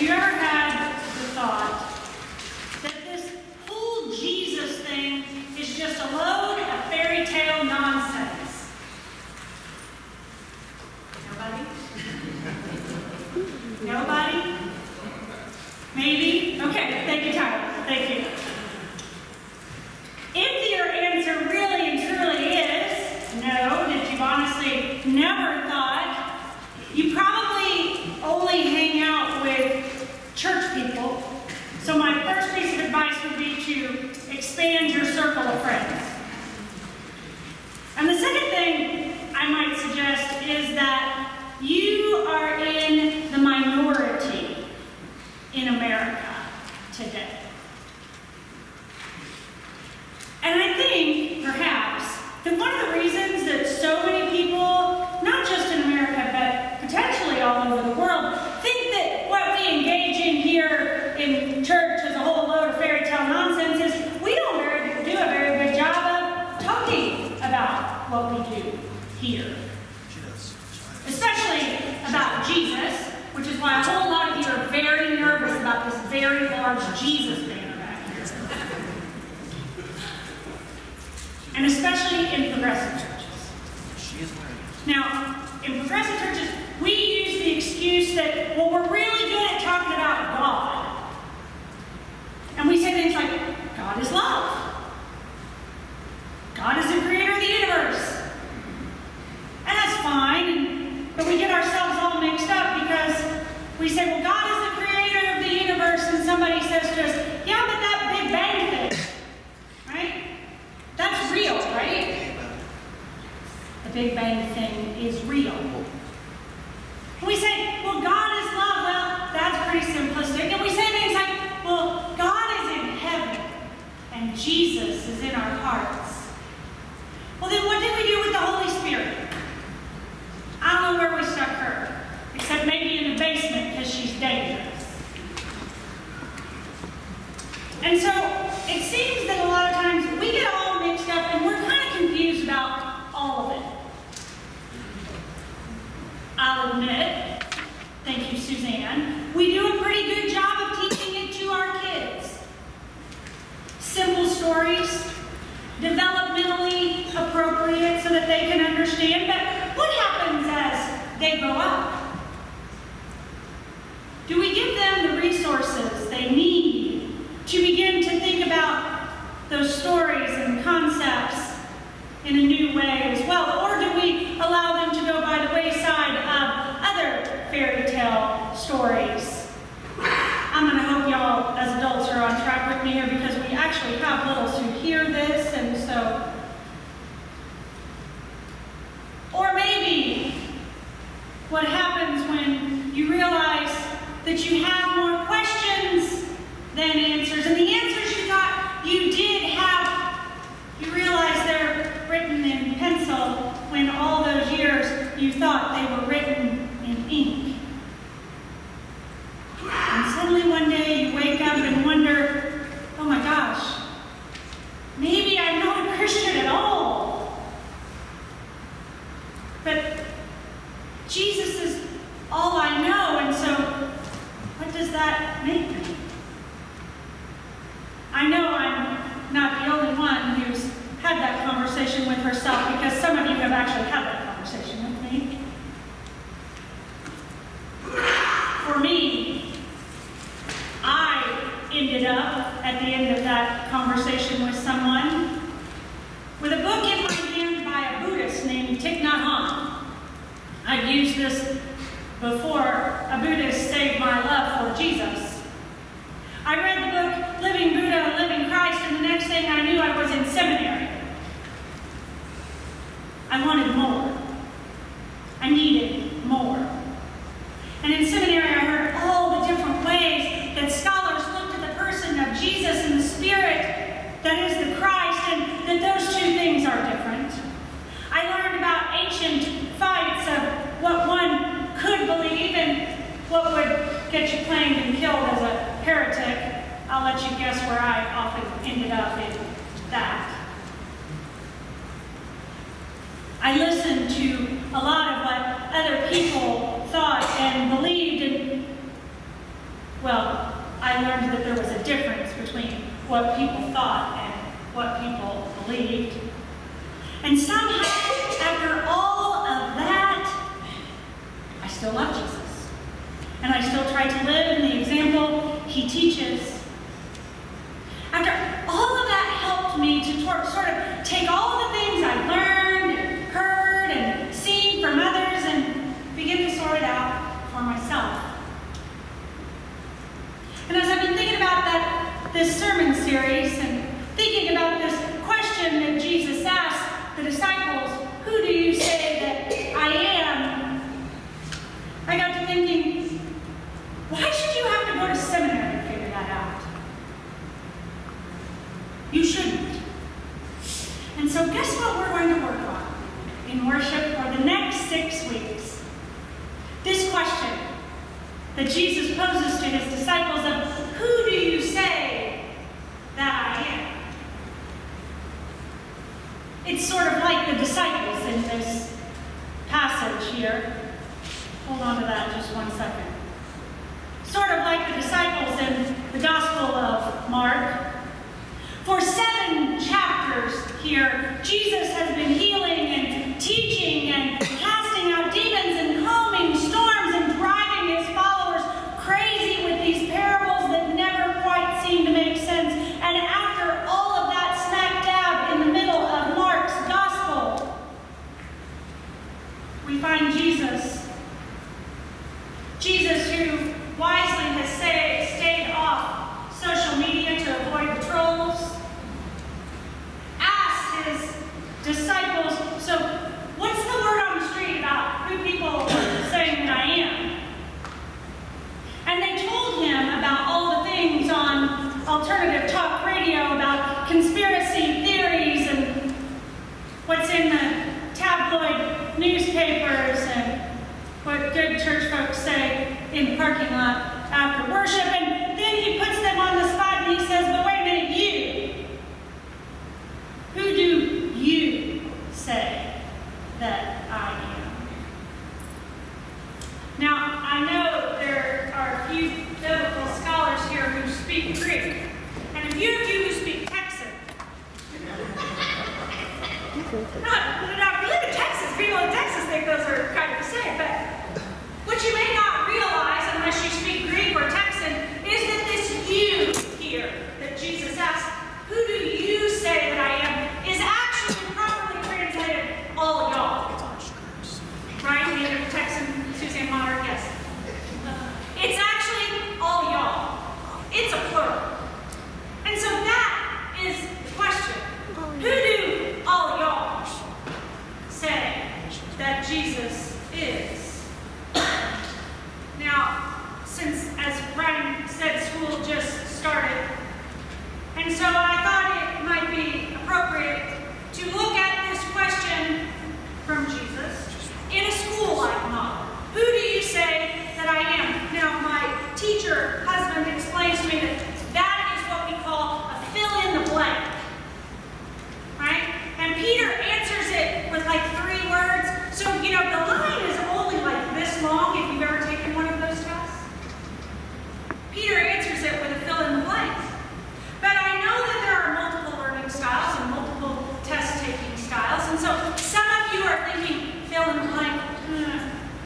you ever had the thought that this whole Jesus thing is just a load of fairy tale nonsense? Nobody? Nobody? Maybe? Okay, thank you, Tyler. Thank you. If your answer really and truly is no, that you've honestly never thought, you probably only hang out with church people. So my first piece of advice would be to expand your circle of friends. And the second thing I might suggest is that you are in the minority in America today. And I think, perhaps, that one of the reasons that so many people, not just in America, but potentially all over the world, think that what we engage in here in church is a whole load of fairy tale nonsense is we don't do a very good job of talking about what we do here. Especially about Jesus, which is why a whole lot of you are very nervous about this very large Jesus banner back here. And especially in progressive churches. Now, in progressive churches, we use the excuse that, well, we're really good at talking about God. And we say things like, God is love. God is the creator of the universe. And that's fine, but we get ourselves all mixed up because we say, well, God is the creator of the universe, and somebody says to us, yeah, but that Big Bang thing, right? That's real, right? The Big Bang thing is real. And we say, well, God is love. Well, that's pretty simplistic. And we say things like, well, God is in heaven, and Jesus is in our hearts. Well, then what did we do with the Holy Spirit? I don't know where we stuck her, except maybe in the basement because she's dangerous. And so it seems that a lot of times we get all mixed up and we're kind of confused about all of it. I'll admit, thank you, Suzanne, we do a pretty good job of teaching it to our kids. Simple stories, developmentally appropriate so that they can understand. But what happens as they grow up? Do we give them the resources they need to begin to think about those stories and concepts in a new way as well? Or do we allow them to go by the wayside of other fairy tale stories? I'm going to hope y'all as adults are on track with me here because we actually have littles who hear this, and so. Or maybe what happens when you realize that you have more questions than answers, and the answers you thought you did have, you realize they're written in pencil when all those years you thought they were written in ink. And suddenly one day you wake up and wonder, oh my gosh, maybe I'm not a Christian at all. But Jesus is all I know, and so what does that make me? I know I'm not the only one who's had that conversation with herself, because some of you have actually had that conversation with me. For me, I ended up at the end of that conversation with someone with a book in my hand by a Buddhist named Thich Nhat Hanh. I've used this before. A Buddhist saved my love for Jesus. I read the book Living Buddha, Living Christ, and the next thing I knew I was in seminary. I wanted more. I needed more. And in seminary I heard all the different ways that scholars looked at the person of Jesus and the Spirit that is the Christ, and that those two things are different. I learned about ancient fights of what one could believe and what would get you claimed and killed as a heretic. I'll let you guess where I often ended up in that. I listened to a lot of what other people thought and believed, and what people thought and what people believed. And somehow, after all of that, I still love Jesus. And I still try to live in the example he teaches. After all of that helped me to sort of take all the things I've learned and heard and seen from others and begin to sort it out for myself. And as I've been thinking about this sermon series and thinking about this question that Jesus asked the disciples, who do you say that I am? I got to thinking, why should you have to go to seminary to figure that out? You shouldn't. And so guess what we're going to work on in worship for the next 6 weeks? This question that Jesus poses to his disciples of, who do you say that I am? It's sort of like the disciples in this passage here. Hold on to that just 1 second. Sort of like the disciples in the Gospel of Mark. For 7 chapters here, Jesus has been healing and teaching and casting out demons and calming storms and driving his followers crazy with these parables that never quite seem to make sense. And after all of that, smack dab in the middle of Mark's Gospel, we find Jesus. Jesus, who wisely has stayed off social media to avoid the trolls, asked his disciples, so what's the word on the street about who people are saying that I am? And they told him about all the things on alternative talk radio about conspiracy theories and what's in the tabloid newspapers and what good church folks say in the parking lot after worship. And then he puts them on the spot and he says, but wait a minute, you. Who do you say that I am? Now, I know there are a few biblical scholars here who speak Greek, and a few of you who speak Texan. Not really the Texas. People in Texas think those are kind of the same, but what you may not realize, unless you speak Greek or Texan, is that this you here that Jesus asked, who do you say that I am, is actually properly translated all y'all. Right? Neither Texan, Suzanne Monner, yes. It's actually all y'all. It's a plural. And so that is the question. Who do all y'all say that Jesus is? Now, since, as Brian said, school just started, and so I thought it might be appropriate to look at this question from Jesus in a school-like model. Who do you say that I am? Now, my teacher husband explains to me that that is what we call a fill-in-the-blank. Right? And Peter answers it with like 3 words. So, the line is only like this long if you've ever taken one of those tests. Peter answers it with a fill-in-the-blank. But I know that there are multiple learning styles and multiple test-taking styles. And so some of you are thinking, fill-in-the-blank,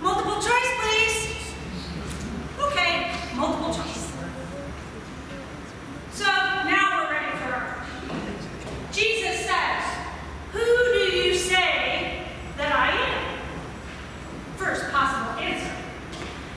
multiple choice, please. Okay, multiple choice. So now we're ready for Jesus says, who do you say that I am? First possible answer.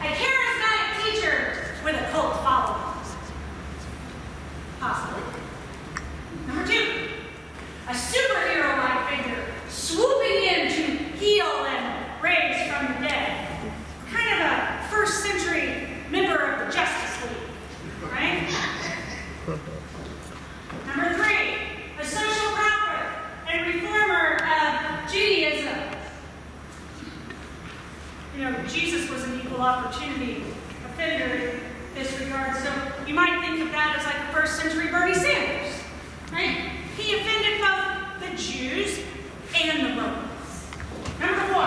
A charismatic teacher with a cult following. Possibly. Number 2, a superhero-like figure swooping in to heal and raise from the dead. Kind of a first-century member of the Justice League, right? Number 3, a social prophet and reformer of Judaism. Jesus was an equal opportunity offender in this regard, so you might think of that as like a first-century Bernie Sanders, right? He offended both the Jews and the Romans. Number 4,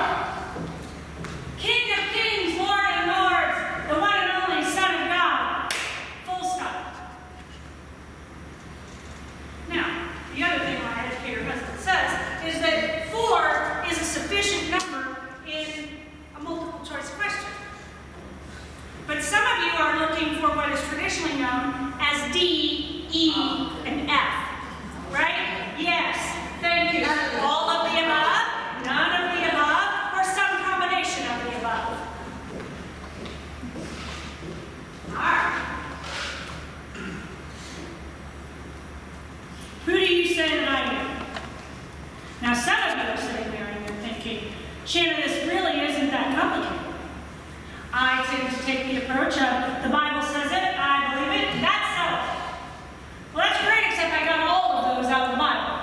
King of Kings, Lord of Lords, the one and only Son of God. Full stop. to take the approach of the Bible says it, I believe it, and that's so. Well, that's great, except I got all of those out of the Bible.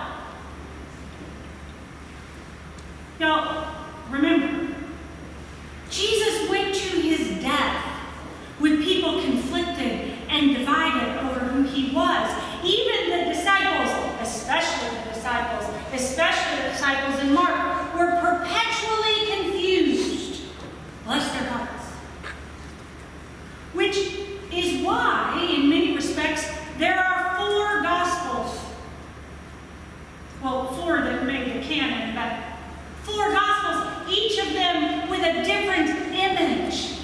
Now, remember, Jesus went to his death with people conflicted and divided over who he was. Even the disciples, especially the disciples in Mark, were perpetually confused. Bless their hearts. Which is why, in many respects, there are 4 Gospels. Well, 4 that made the canon, but 4 Gospels, each of them with a different image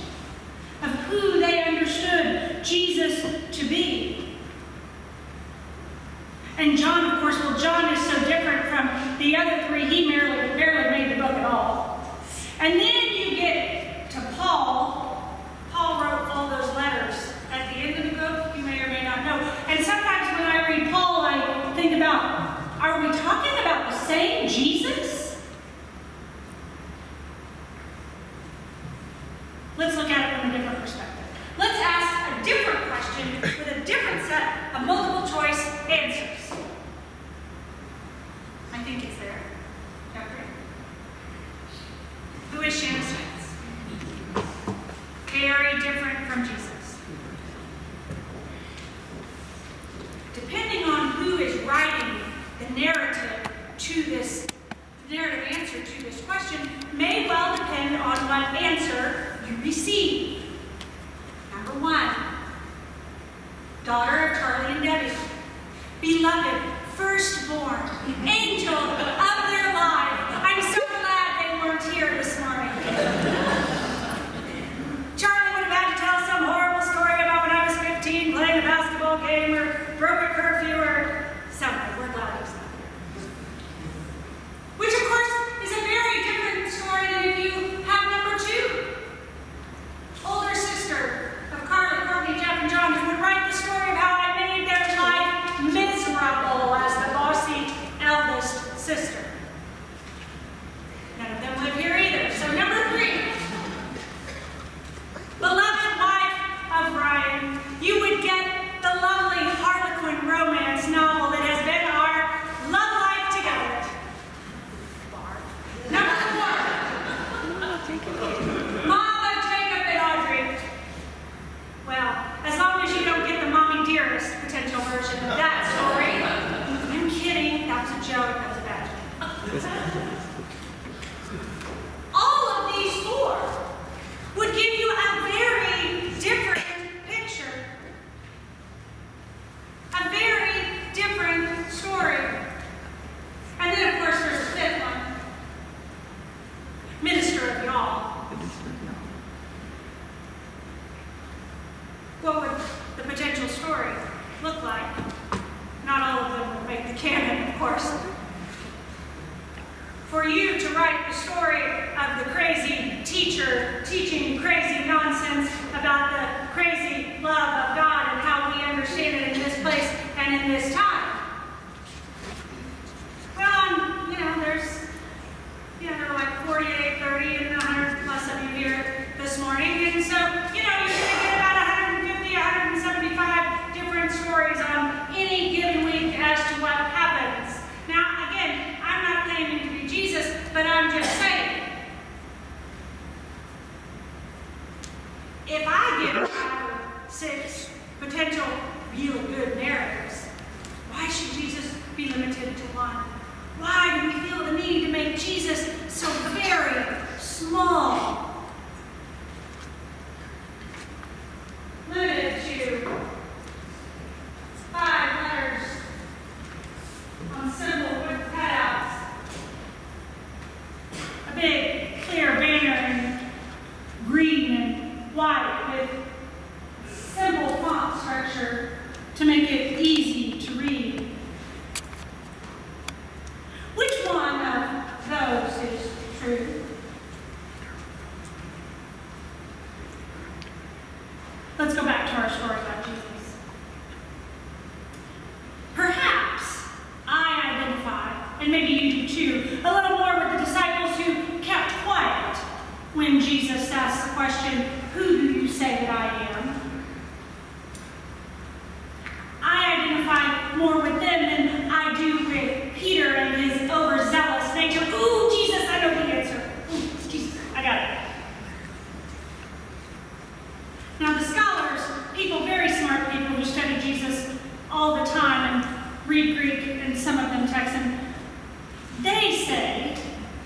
of who they understood Jesus to be. And John, of course, John is so different from the other 3, he barely made the book at all. And then you get to Paul. Paul wrote all those letters at the end of the book, you may or may not know. And sometimes when I read Paul, I think about, are we talking about the same Jesus? Let's look at it from a different perspective. Let's ask a different question with a different set of multiple choice answers. I think it's there. Okay. Who is Shanna Steitz? Very different from Jesus. Depending on who is writing the narrative answer to this question may well depend on what answer you receive. Number 1, daughter of Charlie and Debbie, beloved, firstborn, angel of their life. I'm so glad they weren't here this morning. Charlie would have had to tell some horrible story about when I was 15 playing a basketball game or broke a curfew or something. We're glad he was not here. Which, of course, is a very different story than if you have number 2. Older sister of Carly, Courtney, Jeff, and John, who would write the story of how I made their life miserable as the bossy eldest sister. None of them live here either. So number 3, beloved wife of Ryan, you would get the lovely Harlequin romance novel that has been our love life together. Number 4, Mama, Jacob, and Audrey. Well, as long as you don't get the Mommy Dearest potential version of that story. I'm kidding. That was a joke. That was a bad joke. All of these 4 would give you a very different picture. A very different story. And then, of course, there's a 5th one. Minister of y'all. What would the potential story look like? Not all of them would make the canon, of course. For you to write the story of the crazy teacher teaching crazy nonsense about the crazy love of God and how we understand it in this place and in this time. Well, there are like 48, 30, and 100 plus of you here this morning. And so, you're going to get about 150, 175 different stories on any given week as to what happens. Now, again, I'm not claiming to be Jesus, but I'm just saying, if I give 5 or 6 potential real good narratives, why should Jesus be limited to 1? Why do we feel the need to make Jesus so very small? Limited to 5 letters on simple wood cutouts. A big, clear banner in green and white with simple font structure to make it easy to read. Which one of those is true? Let's go back to our story about Jesus. Perhaps I identify, and maybe you do too, a little more with the disciples who kept quiet when Jesus asked the question, "Who do you say say that I am. I identify more with them than I do with Peter and his overzealous nature. Ooh, Jesus, I know the answer. Ooh, Jesus, I got it. Now the scholars, people, very smart people who study Jesus all the time and read Greek and some of them text, and they say,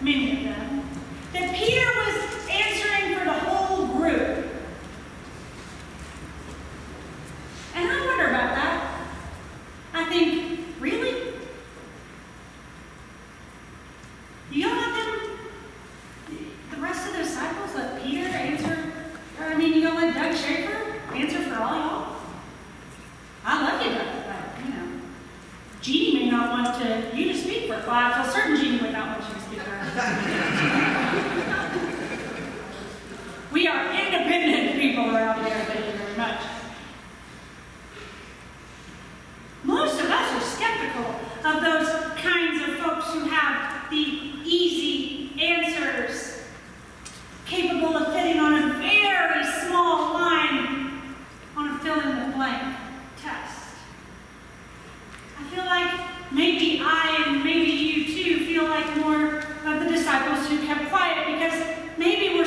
many of them, that Peter was answering for the whole group. And I wonder about that. I think, really? You don't let them, the rest of the disciples, let Peter answer? I mean, you don't let Doug Schaefer answer for all y'all? I love you, Doug, but, you know, Jeannie may not want you to speak for class. Well, certain Jeannie would not want you to speak for her. We are independent people around here, thank you very much. Most of us are skeptical of those kinds of folks who have the easy answers, capable of fitting on a very small line on a fill-in-the-blank test. I feel like maybe I and maybe you too feel like more of the disciples who kept quiet because maybe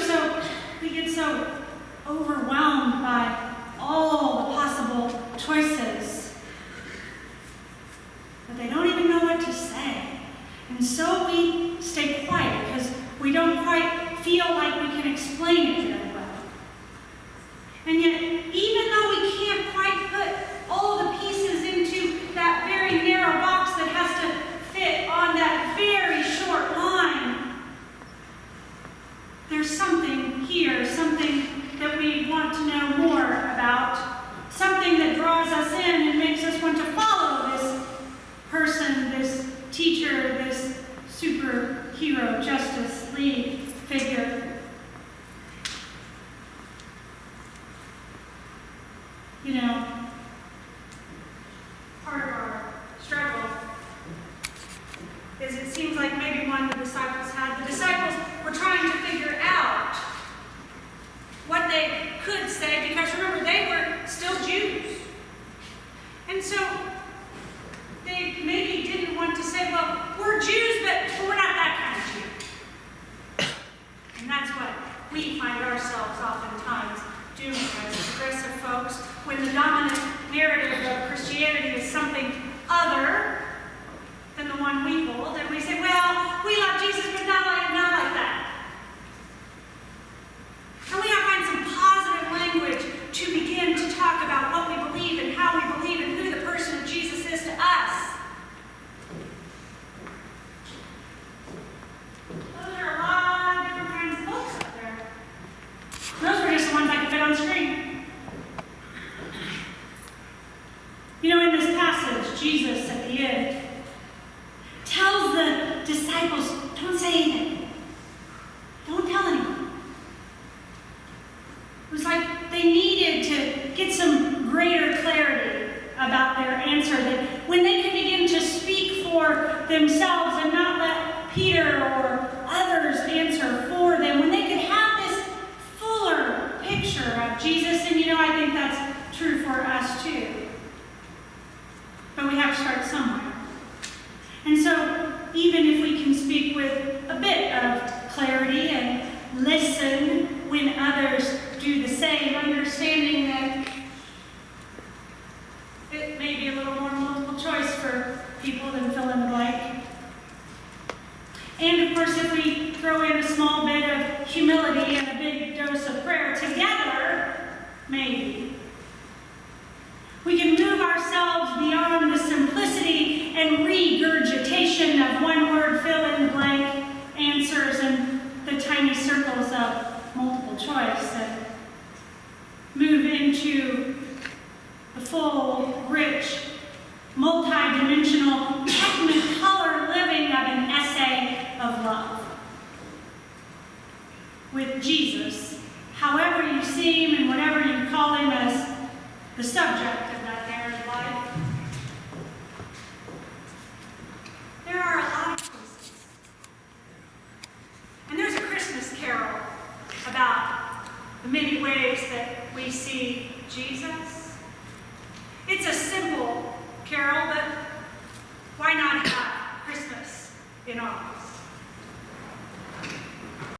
we get so overwhelmed by all the possible choices that they don't even know what to say. And so we stay quiet because we don't quite feel like we can explain it very well. And yet, even though we can't quite put all the pieces into that very narrow box that has to fit on that very short line, there's something here, something that we want to know more about, something that draws us in and makes us want to follow this person, this teacher, this superhero, Justice League figure. You know, part of our struggle is it seems like maybe one the disciples had. The disciples were trying to figure out what they could say because remember, they were still Jews. And so they maybe didn't want to say, well, we're Jews, but we're not that kind of Jew. And that's what we find ourselves oftentimes doing as progressive folks when the dominant narrative of Christianity is something other than the one we hold. And we say, well, we love Jesus, but not like that. And we have to find some positive language to begin to talk about what we believe and how we believe and who the person of Jesus is to us. Those are a lot of different kinds of books out there. Those were just the ones I could fit on the screen. You know, in this passage, Jesus at the end tells the disciples, don't say anything. Don't tell anyone. It was like they needed to get some greater clarity about their answer, that when they could begin to speak for themselves and not let Peter or others answer for them, when they could have this fuller picture of Jesus, and you know, I think that's true for us too. But we have to start somewhere. And so, even if we can speak with a bit of clarity and listen when others do the same, understanding that it may be a little more multiple choice for people than fill in the blank. And of course, if we throw in a small bit of humility and a big dose of prayer together, maybe, we can move ourselves beyond the simplicity and regurgitation of one-word fill-in-the-blank answers and the tiny circles of multiple choice and move into the full, rich, multi-dimensional, technicolor living of an essay of love. With Jesus, however you see him and whatever you call him as the subject of that narrative life, there are a lot of choices. And there's a Christmas carol about the many ways that we see Jesus. It's a simple carol, but why not have Christmas in awe?